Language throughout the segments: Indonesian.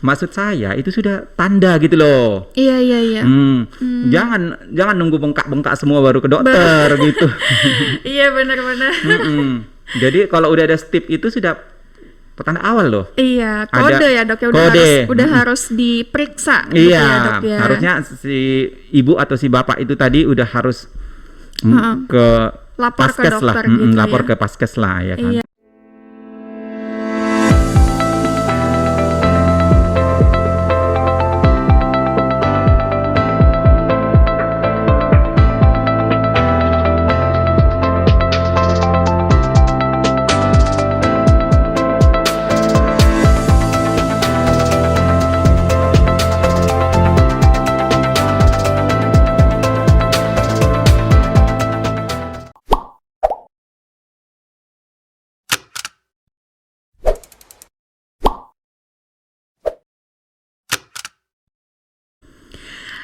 maksud saya itu sudah tanda gitu loh. Iya. Jangan nunggu bengkak-bengkak semua baru ke dokter gitu. Iya, benar-benar. Jadi kalau udah ada stip itu sudah pertanda awal loh. Iya, kode ya dok ya, udah harus diperiksa. Iya, gitu ya, dok, ya. Harusnya si ibu atau si bapak itu tadi udah harus ke lapor ke paskes lah, dokter gitu lapor ya. ke paskes lah ya kan. Iya.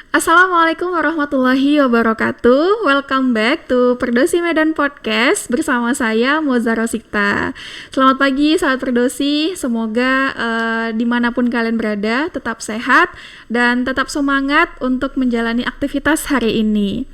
Assalamualaikum warahmatullahi wabarakatuh. Welcome back to Perdosi Medan Podcast bersama saya Moza Rosikta. Selamat pagi sahabat Perdosi. Semoga dimanapun kalian berada tetap sehat dan tetap semangat untuk menjalani aktivitas hari ini.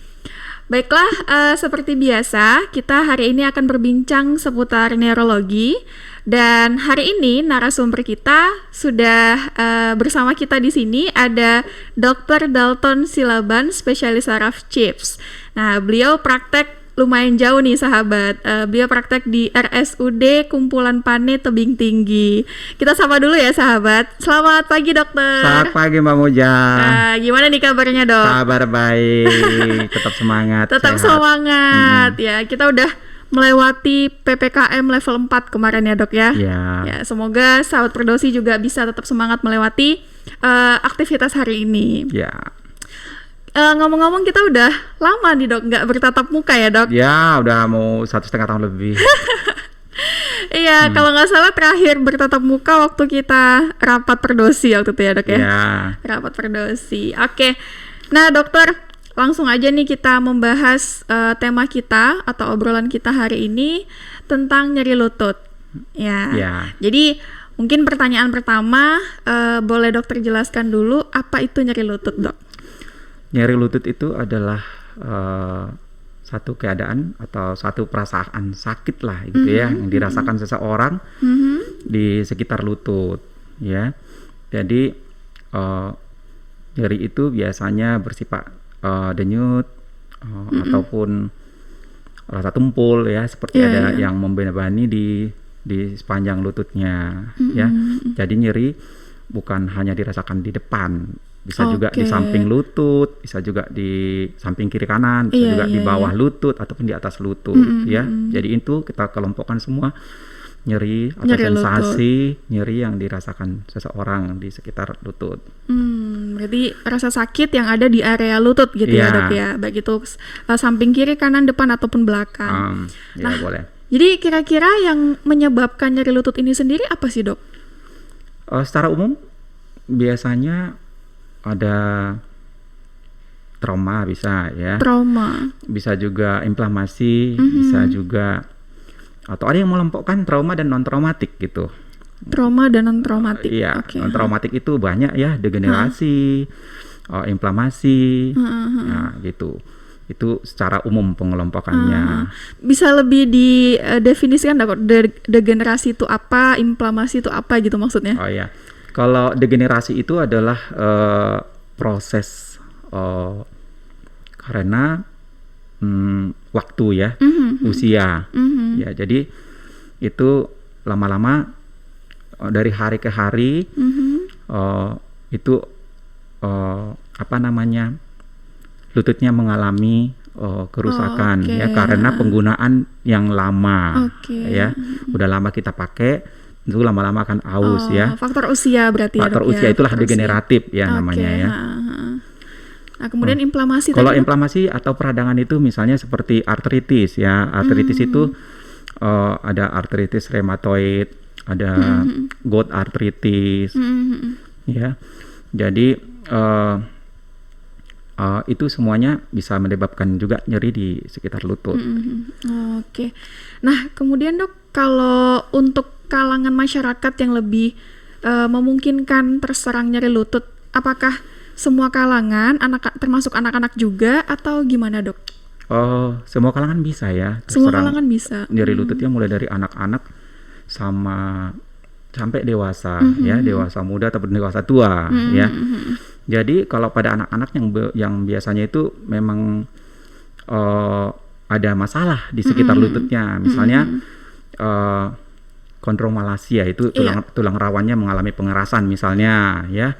Baiklah, seperti biasa kita hari ini akan berbincang seputar neurologi. Dan hari ini narasumber kita sudah bersama kita di sini ada Dr. Dalton Silaban, spesialis saraf CHIPS. Nah, beliau praktek lumayan jauh nih sahabat. Beliau praktek di RSUD Kumpulan Pane Tebing Tinggi. Kita sapa dulu ya sahabat. Selamat pagi dokter. Selamat pagi Mbak Moja. Gimana nih kabarnya dok? Kabar baik, tetap semangat. Tetap sehat. Semangat ya. Kita udah melewati PPKM level 4 kemarin ya dok ya. Ya, semoga sahabat Perdosi juga bisa tetap semangat melewati aktivitas hari ini. Ya. Ngomong-ngomong kita udah lama nih dok nggak bertatap muka ya dok. Ya udah mau 1,5 tahun lebih. Iya, kalau nggak salah terakhir bertatap muka waktu kita rapat Perdosi waktu itu ya dok ya. Rapat Perdosi. Oke. Nah dokter, langsung aja nih kita membahas tema kita atau obrolan kita hari ini tentang nyeri lutut. Ya. Jadi mungkin pertanyaan pertama, boleh dokter jelaskan dulu apa itu nyeri lutut dok? Nyeri lutut itu adalah satu keadaan atau satu perasaan sakit lah gitu ya yang dirasakan seseorang di sekitar lutut ya. Jadi nyeri itu biasanya bersifat denyut ataupun rasa tumpul ya, seperti ada yang membebani di sepanjang lututnya ya. Jadi nyeri bukan hanya dirasakan di depan, bisa juga di samping lutut, bisa juga di samping kiri kanan, bisa juga di bawah lutut ataupun di atas lutut ya. Jadi itu kita kelompokkan semua nyeri atau sensasi lutut. Nyeri yang dirasakan seseorang di sekitar lutut. Berarti rasa sakit yang ada di area lutut gitu ya dok ya, baik itu samping kiri, kanan, depan ataupun belakang. Nah, boleh. Jadi kira-kira yang menyebabkan nyeri lutut ini sendiri apa sih dok? Secara umum biasanya ada trauma bisa ya. Trauma. Bisa juga inflamasi, bisa juga atau ada yang melempokkan trauma dan non traumatik gitu. Trauma dan non traumatik. Iya, non traumatik itu banyak ya, degenerasi, inflamasi, nah gitu. Itu secara umum pengelompokannya. Bisa lebih didefinisikan degenerasi itu apa, inflamasi itu apa gitu maksudnya? Oh ya, kalau degenerasi itu adalah proses karena waktu ya, usia. Ya, jadi itu lama-lama dari hari ke hari itu lututnya mengalami kerusakan ya karena penggunaan yang lama ya. Udah lama kita pakai, itu lama-lama akan aus ya. Faktor usia berarti faktor ya. Usia itulah degeneratif ya namanya ya. Nah, kemudian inflamasi kalau inflamasi atau peradangan itu misalnya seperti artritis ya. Artritis itu ada artritis rheumatoid, ada gout artritis ya. Jadi itu semuanya bisa menyebabkan juga nyeri di sekitar lutut. Nah kemudian dok, kalau untuk kalangan masyarakat yang lebih memungkinkan terserang nyeri lutut? Apakah semua kalangan, termasuk anak-anak juga, atau gimana dok? Oh, semua kalangan bisa ya. Semua kalangan bisa. Nyeri lututnya mulai dari anak-anak sampai dewasa, ya, dewasa muda ataupun dewasa tua, ya. Jadi kalau pada anak-anak yang biasanya itu memang ada masalah di sekitar lututnya, misalnya kondromalacia itu tulang rawannya mengalami pengerasan misalnya, ya.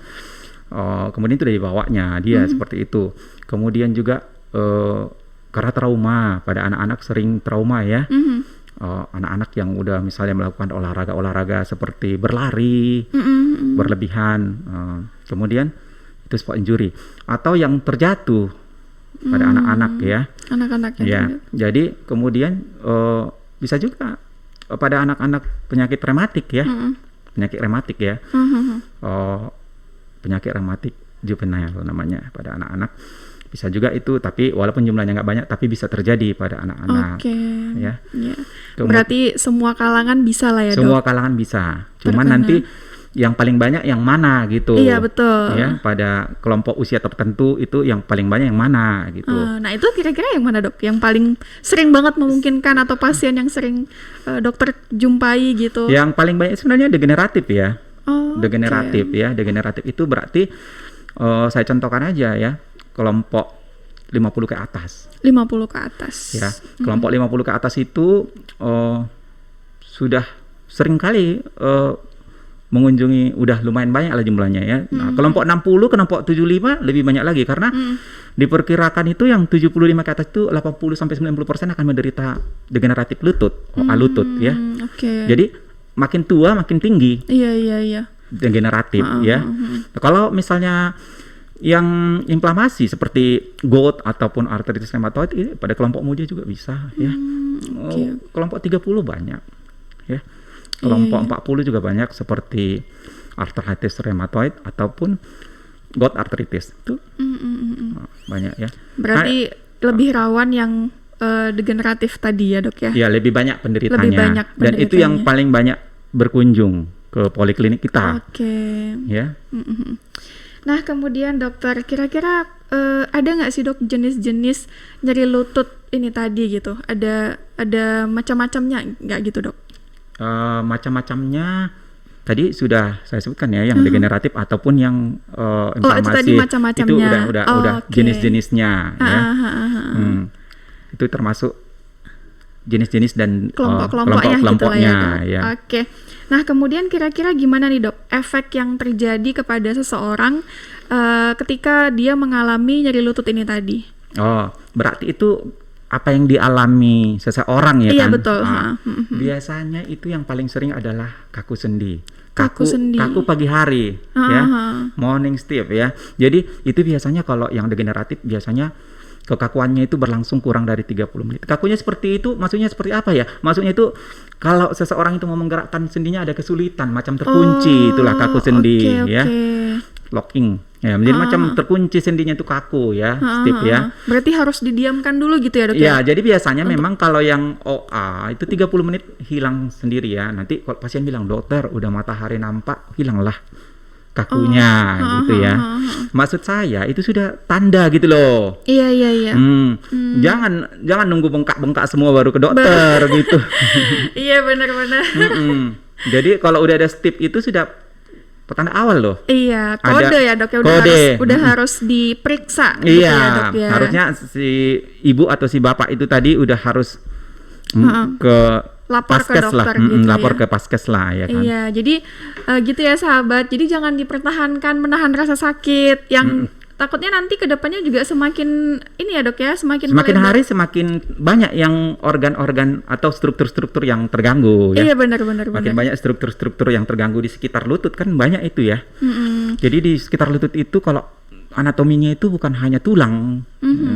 Kemudian itu dari bawahnya dia seperti itu. Kemudian juga karena trauma, pada anak-anak sering trauma ya. Anak-anak yang udah misalnya melakukan olahraga seperti berlari berlebihan, kemudian itu sport injury, atau yang terjatuh pada anak-anak ya. Anak-anak ya. Jadi kemudian bisa juga pada anak-anak penyakit rematik ya, penyakit rematik ya, penyakit rematik juvenile namanya pada anak-anak. Bisa juga itu, tapi walaupun jumlahnya nggak banyak, tapi bisa terjadi pada anak-anak. Ya. Berarti semua kalangan bisa lah ya dok? Semua kalangan bisa. Cuman nanti yang paling banyak yang mana gitu. Iya betul. Ya, pada kelompok usia tertentu itu yang paling banyak yang mana gitu. Nah itu kira-kira yang mana dok? Yang paling sering banget memungkinkan atau pasien yang sering dokter jumpai gitu? Yang paling banyak sebenarnya degeneratif ya. Degeneratif okay. ya. Degeneratif itu berarti saya contohkan aja ya. Kelompok 50 ke atas. 50 ke atas. Ya, kelompok 50 ke atas itu sudah sering kali mengunjungi, udah lumayan banyak lah jumlahnya ya. Nah, kelompok 60 ke kelompok 75 lebih banyak lagi karena diperkirakan itu yang 75 ke atas itu 80 sampai 90% akan menderita degeneratif lutut, lutut ya. Jadi makin tua makin tinggi. Iya. Degeneratif ya. Nah, kalau misalnya yang inflamasi seperti gout ataupun arteritis rheumatoid pada kelompok muda juga bisa ya. Kelompok 30 banyak ya. Kelompok 40 juga banyak seperti arteritis rheumatoid ataupun gout arteritis. Itu banyak ya. Berarti lebih rawan yang degeneratif tadi ya, Dok ya. Ya, lebih banyak penderitanya. Dan itu yang paling banyak berkunjung ke poliklinik kita. Ya. Nah, kemudian dokter, kira-kira ada nggak sih dok jenis-jenis nyeri lutut ini tadi gitu? Ada macam-macamnya nggak gitu dok? Macam-macamnya tadi sudah saya sebutkan ya, yang degeneratif ataupun yang inflamasi. Itu tadi macam-macamnya. Itu udah jenis-jenisnya ya. Itu termasuk jenis-jenis dan kelompok-kelompoknya ya. Oke. Nah, kemudian kira-kira gimana nih dok efek yang terjadi kepada seseorang ketika dia mengalami nyeri lutut ini tadi? Berarti itu apa yang dialami seseorang ya kan? Iya betul. Biasanya itu yang paling sering adalah kaku sendi. Kaku Pagi hari ya, morning stiff ya. Jadi itu biasanya kalau yang degeneratif biasanya kekakuannya itu berlangsung kurang dari 30 menit. Kakunya seperti itu, maksudnya seperti apa ya? Maksudnya itu kalau seseorang itu mau menggerakkan sendinya ada kesulitan, macam terkunci, itulah kaku sendi ya. Locking. Ya, menjadi macam terkunci sendinya itu kaku ya, stiff ya. Berarti harus didiamkan dulu gitu ya, Dok? Ya, jadi biasanya memang kalau yang OA itu 30 menit hilang sendiri ya. Nanti kalau pasien bilang, "Dokter, udah matahari nampak, hilanglah kakunya," gitu ya. Maksud saya itu sudah tanda gitu loh. Iya. Jangan nunggu bengkak-bengkak semua baru ke dokter gitu. Iya benar-benar. Jadi kalau udah ada stip itu sudah petanda awal loh. Iya, kode ya dok ya, udah harus diperiksa. Iya, gitu ya, dok, ya. Harusnya si ibu atau si bapak itu tadi udah harus ke lapor paskes ke dokter lah, gitu lapor ya. ke paskes lah ya kan. Iya, jadi gitu ya sahabat. Jadi jangan dipertahankan menahan rasa sakit yang takutnya nanti kedepannya juga semakin ini ya dok ya, semakin hari semakin banyak yang organ-organ atau struktur-struktur yang terganggu ya. Iya benar. Makin banyak struktur-struktur yang terganggu di sekitar lutut kan banyak itu ya. Jadi di sekitar lutut itu kalau anatominya itu bukan hanya tulang,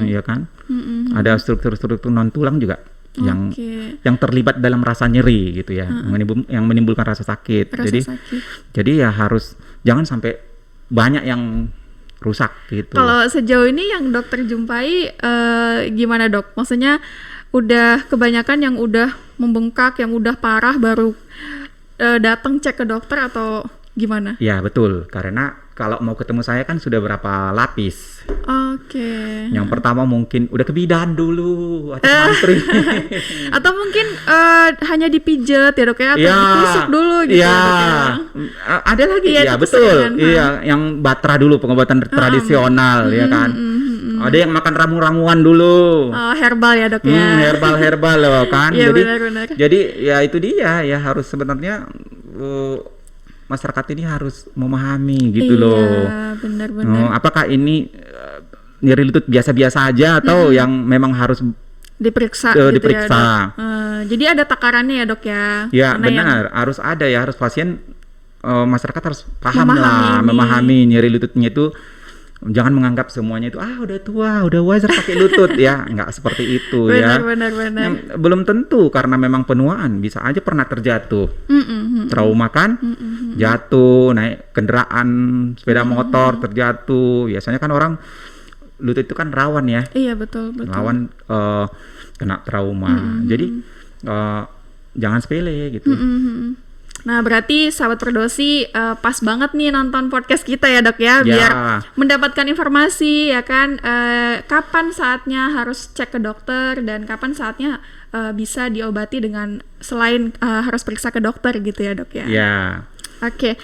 ya kan. Ada struktur-struktur non tulang juga yang terlibat dalam rasa nyeri gitu ya, yang menimbulkan rasa sakit. Jadi ya harus jangan sampai banyak yang rusak gitu. Kalau sejauh ini yang dokter jumpai gimana dok? Maksudnya udah kebanyakan yang udah membengkak, yang udah parah baru datang cek ke dokter atau gimana? Ya betul, karena kalau mau ketemu saya kan sudah berapa lapis. Oke. Yang pertama mungkin udah ke bidan dulu atau mantri. Atau mungkin hanya dipijat ya dok ya, atau Ya, ditusuk dulu gitu ya. ya dok ya. Ada lagi Iya, ya itu betul. keseringan, Iya, yang batra dulu pengobatan tradisional ya kan. Ada yang makan ramu-ramuan dulu. Oh, herbal ya dok ya. Herbal loh kan. Iya, Jadi benar-benar. jadi ya itu dia ya, harus sebenarnya masyarakat ini harus memahami gitu loh. Iya, benar-benar. Apakah ini nyeri lutut biasa-biasa aja atau yang memang harus Diperiksa diperiksa. ya dok. Jadi ada takarannya ya dok ya. Ya Mana benar, harus ada ya, harus pasien masyarakat harus paham Memahami ini. memahami nyeri lututnya itu. Jangan menganggap semuanya itu udah tua, udah wajar pakai lutut ya, nggak seperti itu ya. Benar. Belum tentu, karena memang penuaan bisa aja pernah terjatuh, trauma kan, jatuh naik kendaraan sepeda motor terjatuh. Biasanya kan orang lutut itu kan rawan ya, Iya betul. rawan kena trauma. Jadi jangan sepele gitu. Nah berarti sahabat Perdosi pas banget nih nonton podcast kita ya dok ya, biar mendapatkan informasi ya kan, kapan saatnya harus cek ke dokter dan kapan saatnya bisa diobati dengan selain harus periksa ke dokter gitu ya dok ya. Ya. Oke.